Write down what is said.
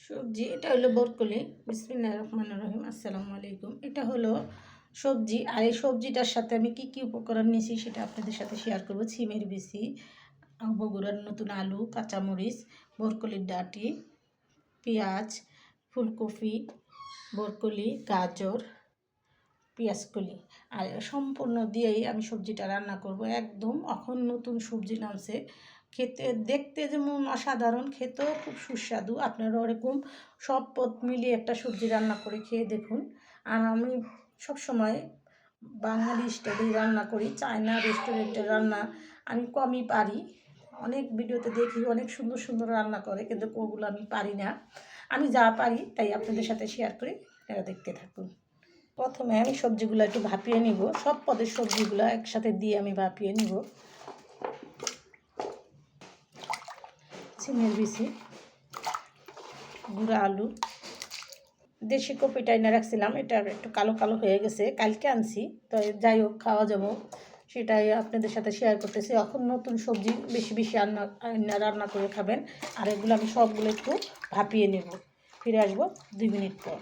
সবজি এটা হলো বরকলি। বিসমিল্লাহির রহমানির রহিম। আসসালামু আলাইকুম। এটা হলো সবজি, আর এই সবজিটার সাথে আমি কি কি উপকরণ নিয়েছি সেটা আপনাদের সাথে শেয়ার করব। ছিমের বিচি, বগুড়ার নতুন আলু, কাঁচামরিচ, বরকলির ডাঁটি, পেঁয়াজ, ফুলকপি, বরকলি, গাজর, পেঁয়াজকলি, আর সম্পূর্ণ দিয়েই আমি সবজিটা রান্না করব। একদম এখন নতুন সবজি নামছে, খেতে দেখতে যেমন অসাধারণ, খেতেও খুব সুস্বাদু। আপনারা ওরকম সব পদ মিলিয়ে একটা সবজি রান্না করে খেয়ে দেখুন। আর আমি সবসময় বাঙালি স্টাইলেই রান্না করি, চায়না রেস্টুরেন্টের রান্না আমি কমই পারি। অনেক ভিডিওতে দেখি অনেক সুন্দর সুন্দর রান্না করে, কিন্তু ওগুলো আমি পারি না। আমি যা পারি তাই আপনাদের সাথে শেয়ার করি, আপনারা দেখতে থাকুন। প্রথমে আমি সবজিগুলো একটু ভাপিয়ে নিব, সব পদের সবজিগুলো একসাথে দিয়ে আমি ভাপিয়ে নিব। সিমের বিচি, গুঁড়া আলু, দেশি কপিটা এনে রাখছিলাম, এটা একটু কালো কালো হয়ে গেছে, কালকে আনছি, তো যাই হোক খাওয়া যাব, সেটাই আপনাদের সাথে শেয়ার করতেছি। এখন নতুন সবজি বেশি বেশি রান্না করে খাবেন। আর এগুলো আমি সবগুলো একটু ভাপিয়ে নেব। ফিরে আসবো 2 মিনিট পর।